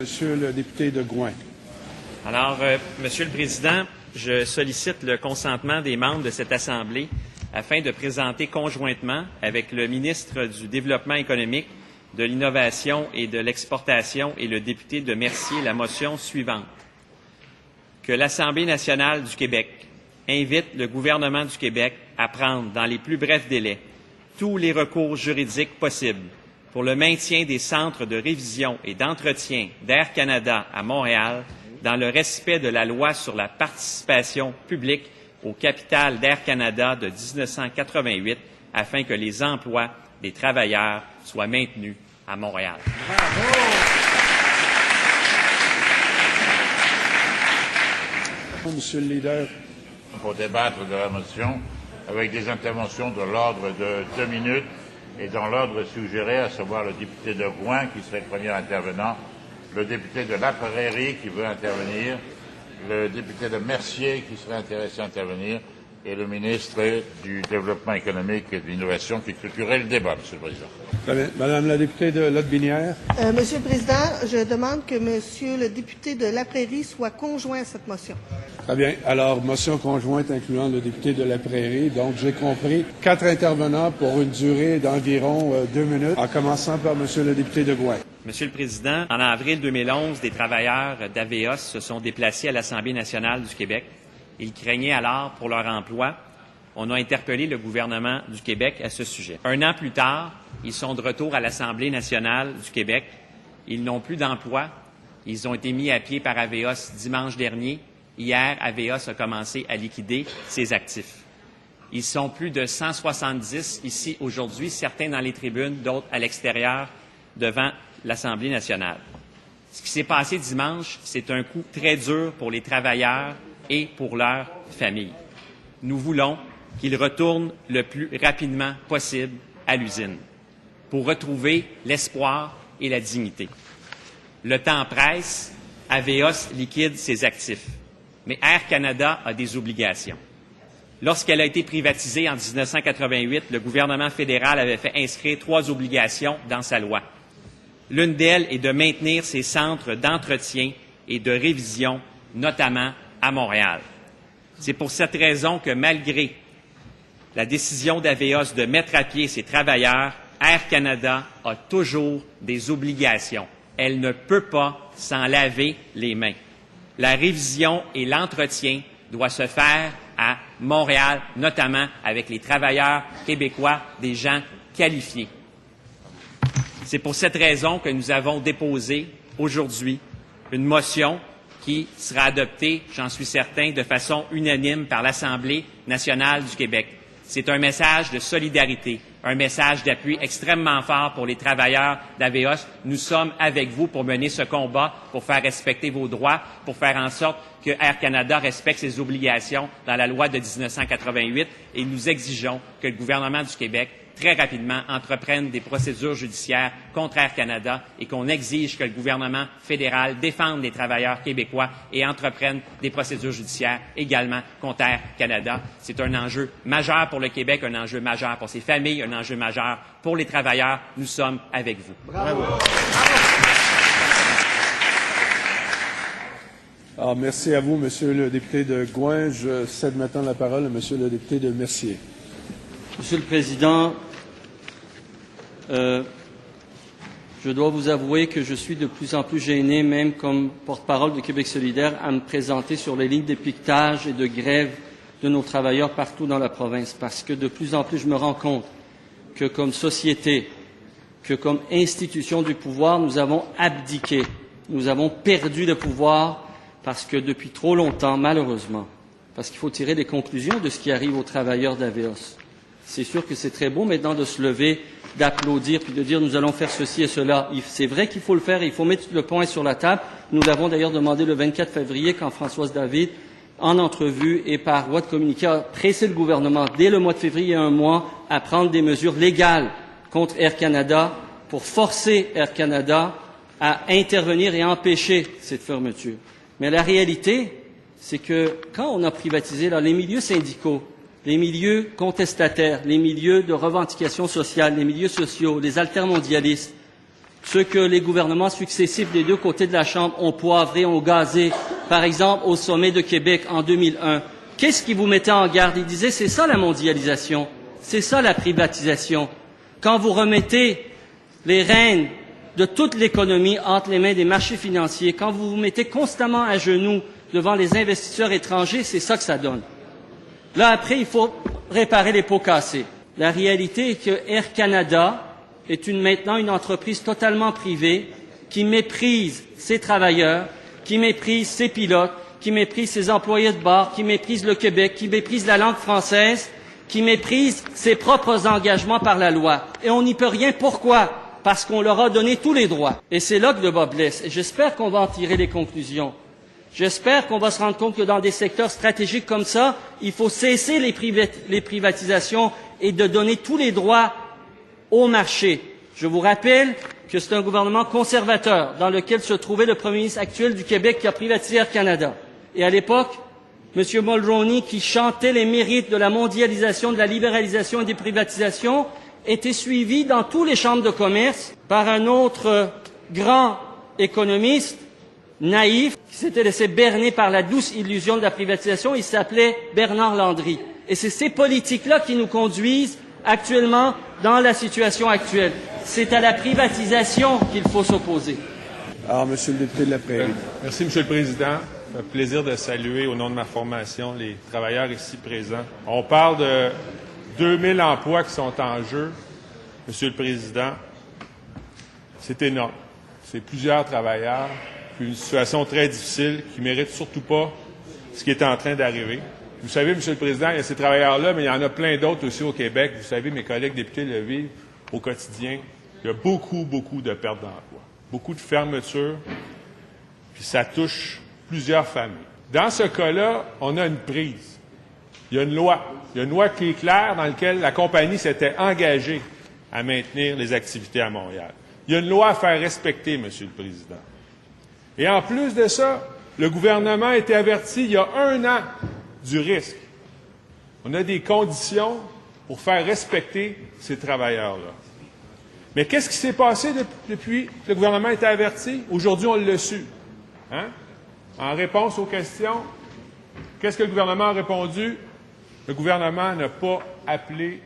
Monsieur le député de Gouin. Alors, Monsieur le Président, je sollicite le consentement des membres de cette Assemblée afin de présenter conjointement avec le ministre du Développement économique, de l'Innovation et de l'Exportation et le député de Mercier la motion suivante. Que l'Assemblée nationale du Québec invite le gouvernement du Québec à prendre, dans les plus brefs délais, tous les recours juridiques possibles pour le maintien des centres de révision et d'entretien d'Air Canada à Montréal dans le respect de la loi sur la participation publique au capital d'Air Canada de 1988 afin que les emplois des travailleurs soient maintenus à Montréal. Bravo. Monsieur le leader. Pour débattre de la motion avec des interventions de l'ordre de 2 minutes et dans l'ordre suggéré, à savoir le député de Gouin qui serait le premier intervenant, le député de La Prairie qui veut intervenir, le député de Mercier qui serait intéressé à intervenir et le ministre du Développement économique et de l'Innovation qui clôturerait le débat, Monsieur le Président. Madame la députée de Lotbinière. Monsieur le Président, je demande que Monsieur le député de La Prairie soit conjoint à cette motion. Très bien. Alors, motion conjointe incluant le député de La Prairie. Donc, j'ai compris 4 intervenants pour une durée d'environ 2 minutes, en commençant par Monsieur le député de Gouin. Monsieur le Président, en avril 2011, des travailleurs d'Aveos se sont déplacés à l'Assemblée nationale du Québec. Ils craignaient alors pour leur emploi. On a interpellé le gouvernement du Québec à ce sujet. 1 an plus tard, ils sont de retour à l'Assemblée nationale du Québec. Ils n'ont plus d'emploi. Ils ont été mis à pied par Aveos dimanche dernier. Hier, Aveos a commencé à liquider ses actifs. Ils sont plus de 170 ici aujourd'hui, certains dans les tribunes, d'autres à l'extérieur, devant l'Assemblée nationale. Ce qui s'est passé dimanche, c'est un coup très dur pour les travailleurs et pour leurs familles. Nous voulons qu'ils retournent le plus rapidement possible à l'usine pour retrouver l'espoir et la dignité. Le temps presse, Aveos liquide ses actifs, mais Air Canada a des obligations. Lorsqu'elle a été privatisée en 1988, le gouvernement fédéral avait fait inscrire 3 obligations dans sa loi. L'une d'elles est de maintenir ses centres d'entretien et de révision, notamment à Montréal. C'est pour cette raison que, malgré la décision d'Aveos de mettre à pied ses travailleurs, Air Canada a toujours des obligations. Elle ne peut pas s'en laver les mains. La révision et l'entretien doivent se faire à Montréal, notamment avec les travailleurs québécois, des gens qualifiés. C'est pour cette raison que nous avons déposé aujourd'hui une motion qui sera adoptée, j'en suis certain, de façon unanime par l'Assemblée nationale du Québec. C'est un message de solidarité, un message d'appui extrêmement fort pour les travailleurs d'Aveos. Nous sommes avec vous pour mener ce combat, pour faire respecter vos droits, pour faire en sorte que Air Canada respecte ses obligations dans la loi de 1988 et nous exigeons que le gouvernement du Québec très rapidement entreprennent des procédures judiciaires contre Air Canada et qu'on exige que le gouvernement fédéral défende les travailleurs québécois et entreprenne des procédures judiciaires également contre Air Canada. C'est un enjeu majeur pour le Québec, un enjeu majeur pour ses familles, un enjeu majeur pour les travailleurs. Nous sommes avec vous. Bravo. Bravo. Alors, merci à vous, Monsieur le député de Gouin. Je cède maintenant la parole à Monsieur le député de Mercier. Monsieur le Président, je dois vous avouer que je suis de plus en plus gêné, même comme porte-parole de Québec solidaire, à me présenter sur les lignes d'épiquetage et de grève de nos travailleurs partout dans la province, parce que de plus en plus je me rends compte que comme société, que comme institution du pouvoir, nous avons abdiqué, nous avons perdu le pouvoir parce que depuis trop longtemps, malheureusement, parce qu'il faut tirer des conclusions de ce qui arrive aux travailleurs d'Aveos. C'est sûr que c'est très beau maintenant de se lever, d'applaudir, puis de dire nous allons faire ceci et cela. C'est vrai qu'il faut le faire et il faut mettre le point sur la table. Nous l'avons d'ailleurs demandé le 24 février quand Françoise David, en entrevue et par voie de communiqué, a pressé le gouvernement dès le mois de février, il y a 1 mois, à prendre des mesures légales contre Air Canada pour forcer Air Canada à intervenir et à empêcher cette fermeture. Mais la réalité, c'est que quand on a privatisé les milieux syndicaux, les milieux contestataires, les milieux de revendication sociale, les milieux sociaux, les altermondialistes, ce que les gouvernements successifs des deux côtés de la Chambre ont poivré, ont gazé, par exemple au sommet de Québec en 2001. Qu'est-ce qui vous mettait en garde? Il disait, c'est ça la mondialisation, c'est ça la privatisation. Quand vous remettez les rênes de toute l'économie entre les mains des marchés financiers, quand vous vous mettez constamment à genoux devant les investisseurs étrangers, c'est ça que ça donne. Là, après, il faut réparer les pots cassés. La réalité est que Air Canada est maintenant une entreprise totalement privée qui méprise ses travailleurs, qui méprise ses pilotes, qui méprise ses employés de bord, qui méprise le Québec, qui méprise la langue française, qui méprise ses propres engagements par la loi. Et on n'y peut rien. Pourquoi? Parce qu'on leur a donné tous les droits. Et c'est là que le bas blesse. Et j'espère qu'on va en tirer les conclusions. J'espère qu'on va se rendre compte que dans des secteurs stratégiques comme ça, il faut cesser les privatisations et de donner tous les droits au marché. Je vous rappelle que c'est un gouvernement conservateur dans lequel se trouvait le premier ministre actuel du Québec qui a privatisé Air Canada. Et à l'époque, M. Mulroney, qui chantait les mérites de la mondialisation, de la libéralisation et des privatisations, était suivi dans toutes les chambres de commerce par un autre grand économiste naïf qui s'était laissé berner par la douce illusion de la privatisation. Il s'appelait Bernard Landry. Et c'est ces politiques-là qui nous conduisent actuellement dans la situation actuelle. C'est à la privatisation qu'il faut s'opposer. Alors, Monsieur le député de la Prairie. Merci, Monsieur le Président. Un plaisir de saluer au nom de ma formation les travailleurs ici présents. On parle de 2000 emplois qui sont en jeu, Monsieur le Président. C'est énorme. C'est plusieurs travailleurs, puis une situation très difficile qui ne mérite surtout pas ce qui est en train d'arriver. Vous savez, Monsieur le Président, il y a ces travailleurs-là, mais il y en a plein d'autres aussi au Québec. Vous savez, mes collègues députés le vivent au quotidien. Il y a beaucoup de pertes d'emplois, beaucoup de fermetures, puis ça touche plusieurs familles. Dans ce cas-là, on a une prise. Il y a une loi. Il y a une loi qui est claire dans laquelle la compagnie s'était engagée à maintenir les activités à Montréal. Il y a une loi à faire respecter, Monsieur le Président. Et en plus de ça, le gouvernement a été averti il y a 1 an du risque. On a des conditions pour faire respecter ces travailleurs-là. Mais qu'est-ce qui s'est passé depuis que le gouvernement a été averti? Aujourd'hui, on l'a su. Hein? En réponse aux questions, qu'est-ce que le gouvernement a répondu? Le gouvernement n'a pas appelé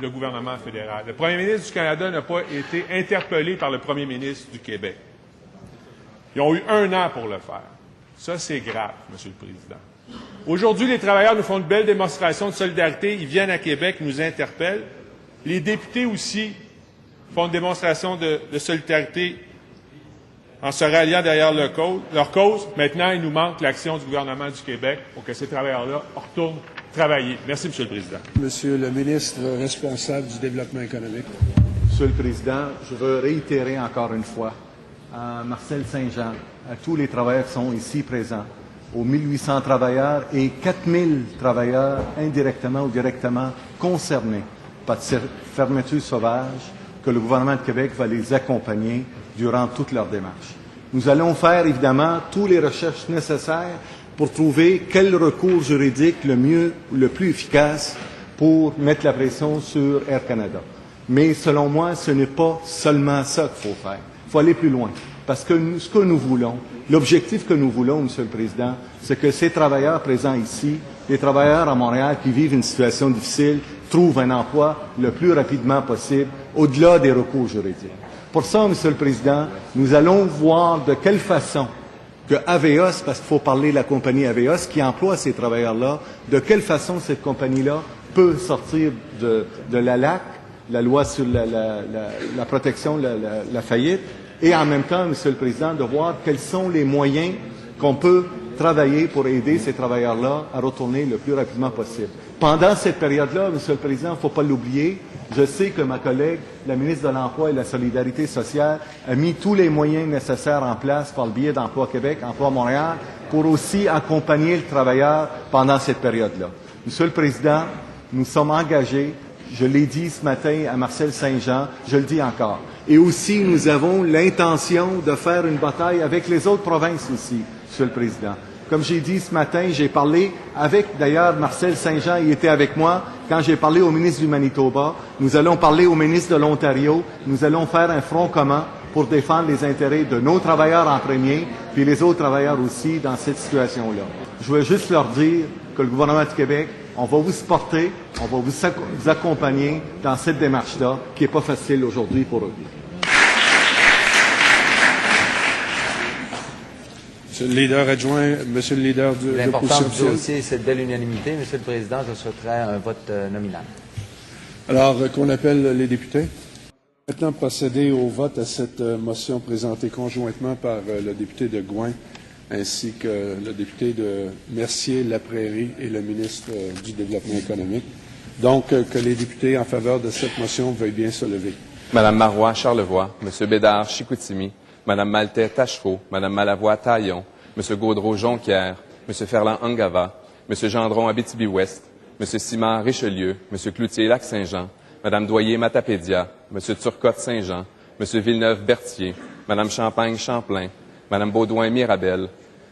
le gouvernement fédéral. Le premier ministre du Canada n'a pas été interpellé par le premier ministre du Québec. Ils ont eu 1 an pour le faire. Ça, c'est grave, Monsieur le Président. Aujourd'hui, les travailleurs nous font une belle démonstration de solidarité. Ils viennent à Québec, nous interpellent. Les députés aussi font une démonstration de solidarité en se ralliant derrière leur cause. Maintenant, il nous manque l'action du gouvernement du Québec pour que ces travailleurs-là retournent travailler. Merci, Monsieur le Président. Monsieur le ministre responsable du Développement économique. Monsieur le Président, je veux réitérer encore une fois à Marcel Saint-Jean, à tous les travailleurs qui sont ici présents, aux 1800 travailleurs et 4000 travailleurs indirectement ou directement concernés par cette fermeture sauvage, que le gouvernement de Québec va les accompagner durant toute leur démarche. Nous allons faire évidemment toutes les recherches nécessaires pour trouver quel recours juridique le plus efficace pour mettre la pression sur Air Canada. Mais selon moi, ce n'est pas seulement ça qu'il faut faire. Il faut aller plus loin. Parce que ce que nous voulons, l'objectif que nous voulons, Monsieur le Président, c'est que ces travailleurs présents ici, les travailleurs à Montréal qui vivent une situation difficile, trouvent un emploi le plus rapidement possible, au-delà des recours juridiques. Pour ça, Monsieur le Président, nous allons voir de quelle façon que Aveos, parce qu'il faut parler de la compagnie Aveos qui emploie ces travailleurs-là, de quelle façon cette compagnie-là peut sortir de la LAC, la loi sur la protection, la faillite, et en même temps, Monsieur le Président, de voir quels sont les moyens qu'on peut travailler pour aider ces travailleurs-là à retourner le plus rapidement possible. Pendant cette période-là, Monsieur le Président, il ne faut pas l'oublier, je sais que ma collègue, la ministre de l'Emploi et de la Solidarité sociale, a mis tous les moyens nécessaires en place par le biais d'Emploi Québec, Emploi Montréal, pour aussi accompagner le travailleur pendant cette période-là. Monsieur le Président, nous sommes engagés, je l'ai dit ce matin à Marcel Saint-Jean, je le dis encore. Et aussi, nous avons l'intention de faire une bataille avec les autres provinces aussi, Monsieur le Président. Comme j'ai dit ce matin, j'ai parlé avec, d'ailleurs, Marcel Saint-Jean, il était avec moi, quand j'ai parlé au ministre du Manitoba. Nous allons parler au ministre de l'Ontario. Nous allons faire un front commun pour défendre les intérêts de nos travailleurs en premier, puis les autres travailleurs aussi dans cette situation-là. Je veux juste leur dire que le gouvernement du Québec, on va vous supporter, on va vous accompagner dans cette démarche-là, qui n'est pas facile aujourd'hui pour eux. Monsieur le leader adjoint, monsieur le leader de l'importance l'opposition du dossier, c'est de belle unanimité. Monsieur le Président, je souhaiterais un vote nominal. Alors, qu'on appelle les députés. Maintenant, procéder au vote à cette motion présentée conjointement par le député de Gouin ainsi que le député de Mercier-Laprairie et le ministre du Développement économique. Donc, que les députés en faveur de cette motion veuillent bien se lever. Madame Marois Charlevoix, Monsieur Bédard Chicoutimi, Madame Maltais Tachereau, Madame Malavoie Taillon, Monsieur Gaudreau Jonquière, Monsieur Ferland Angava, Monsieur Gendron Abitibi-Ouest, Monsieur Simard Richelieu, Monsieur Cloutier Lac-Saint-Jean, Madame Doyer Matapédia, Monsieur Turcotte Saint-Jean, Monsieur Villeneuve Berthier, Madame Champagne Champlain, Madame Baudouin Mirabel,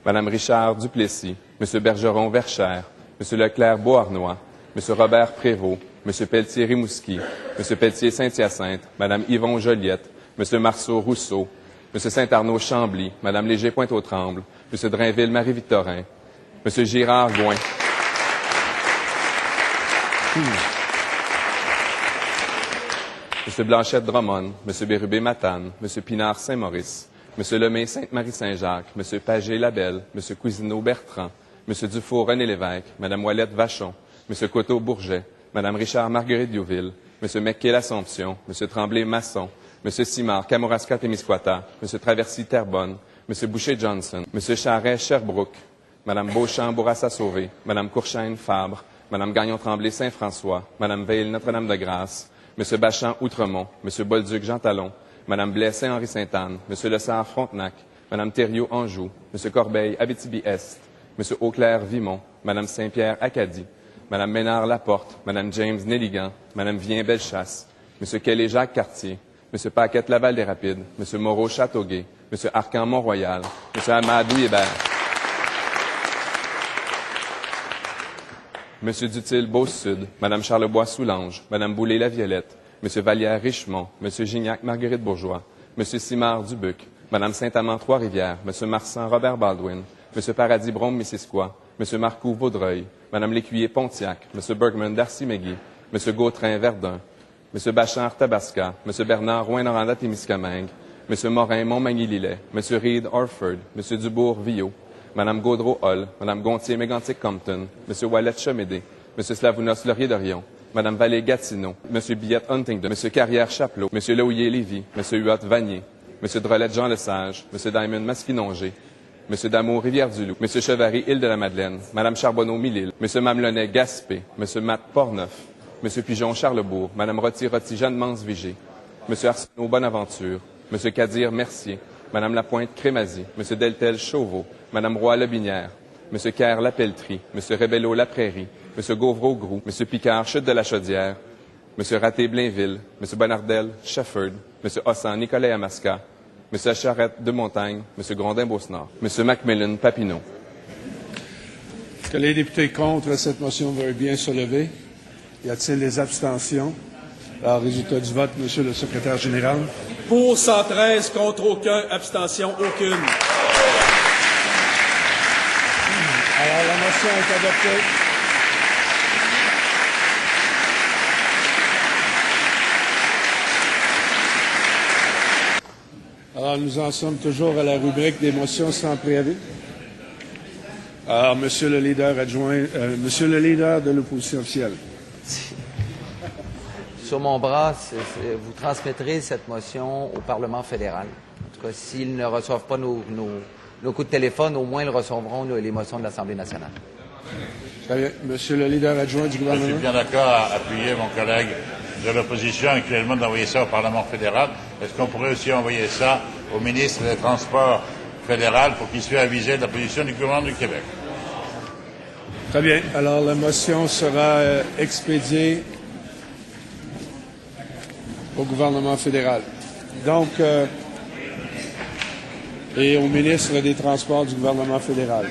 Madame Richard Duplessis, Monsieur Bergeron Verchères, Monsieur Leclerc Beauharnois, Monsieur Robert Prévost, Monsieur Pelletier Rimouski, Monsieur Pelletier Saint-Hyacinthe, Madame Yvon Joliette, Monsieur Marceau Rousseau, Monsieur Saint-Arnaud Chambly, Madame Léger Pointe-aux-Trembles, Monsieur Drainville Marie-Victorin, Monsieur Girard Gouin. Monsieur Blanchette Drummond, Monsieur Bérubé Matane, Monsieur Pinard Saint-Maurice, Monsieur Lemay Sainte-Marie-Saint-Jacques, Monsieur Pagé Labelle, Monsieur Cousineau Bertrand, Monsieur Dufour René Lévesque, Madame Ouellette Vachon, Monsieur Coteau Bourget, Madame Richard Marguerite Diouville, Monsieur McKay l'Assomption, Monsieur Tremblay Masson, Monsieur Simard Kamouraska-Témiscouata, Monsieur Traversy Terrebonne, Monsieur Boucher Johnson, Monsieur Charret Sherbrooke, Madame Beauchamp Bourassa-Sauvé, Madame Courchaine Fabre, Madame Gagnon-Tremblay Saint-François, Madame Veil Notre-Dame-de-Grâce, Monsieur Bachand Outremont, Monsieur Bolduc Jean Talon, Madame Blais Henri Sainte-Anne, Monsieur Lessard Frontenac, Madame Thériault Anjou, Monsieur Corbeil Abitibi-Est, Monsieur Auclair Vimont, Madame Saint-Pierre Acadie, Madame Ménard Laporte, Madame James Nelligan, Madame Vien Bellechasse, Monsieur Kelly Jacques Cartier, Monsieur Paquette Laval des Rapides, Monsieur Moreau Châteauguay, Monsieur Arcan Mont-Royal, Monsieur Amadou Hébert, Monsieur Dutil Beauce-Sud, Madame Charlebois-Soulanges, Madame Boulay-Laviolette, Monsieur Vallière-Richemont, Monsieur Gignac-Marguerite-Bourgeois, Monsieur Simard-Dubuc, Madame Saint-Amand-Trois-Rivières, Monsieur Marsan Robert-Baldwin, Monsieur Paradis-Brome-Missisquoi, Monsieur Marcoux Vaudreuil, Madame Lécuyer-Pontiac, Monsieur Bergman Darcy-McGee, Monsieur Gautrin-Verdun, Monsieur Bachar-Tabasca, Monsieur Bernard Rouyn-Noranda-Témiscamingue, Monsieur Morin Montmagny-Lillet, Monsieur Reed-Orford, Monsieur Dubourg-Villot, Madame Gaudreau-Hall, Madame Gontier-Mégantic-Compton, Monsieur Ouellette-Chemédé, Monsieur Slavounos-Laurier-Dorion, Madame Vallée-Gatineau, Monsieur Billette-Huntington, Monsieur Carrière-Chapelot, Monsieur Laouillet-Lévy, Monsieur Huot-Vanier, Monsieur Drolette-Jean Lesage, Monsieur Diamond Masquinongé, Monsieur Damour Rivière-du-Loup, Monsieur Chevary-Île-de-la-Madeleine, Madame Charbonneau-Millil, Monsieur Mamelonnet-Gaspé, Monsieur Matt Portneuf, Monsieur Pigeon-Charlebourg, Madame Rôti-Rôti Jeanne-Mance-Vigée, Monsieur Arsenault-Bonaventure, Monsieur Kadir-Mercier, Madame Lapointe-Crémazie, Monsieur Deltel-Chauveau, Madame Roy-Lebinière, Monsieur Caire-Lapelleterie, Monsieur Rebello-Laprairie, Monsieur Gauvreau-Groux, Monsieur Picard Chute-de-la-Chaudière, Monsieur Raté-Blainville, Monsieur Bonardel Shefford, Monsieur Hossan Nicolas-Yamaska, Monsieur Charette de Montagne, Monsieur Grondin-Beaucenard, Monsieur Macmillan Papineau. Que les députés contre cette motion veuillent bien se lever. Y a-t-il des abstentions? Alors, résultat du vote, Monsieur le secrétaire général. Pour 113, contre aucun, abstention aucune. Alors, la motion est adoptée. Alors, nous en sommes toujours à la rubrique des motions sans préavis. Alors, Monsieur le leader adjoint, Monsieur le leader de l'opposition officielle. Sur mon bras, vous transmettrez cette motion au Parlement fédéral. En tout cas, s'ils ne reçoivent pas nos coups de téléphone, au moins ils recevront les motions de l'Assemblée nationale. Très bien. Monsieur le leader adjoint du gouvernement. Je suis bien d'accord à appuyer mon collègue de l'opposition actuellement d'envoyer ça au Parlement fédéral. Est-ce qu'on pourrait aussi envoyer ça au ministre des Transports fédéral pour qu'il soit avisé de la position du gouvernement du Québec? Très bien. Alors, la motion sera expédiée au gouvernement fédéral. Donc, et au ministre des Transports du gouvernement fédéral.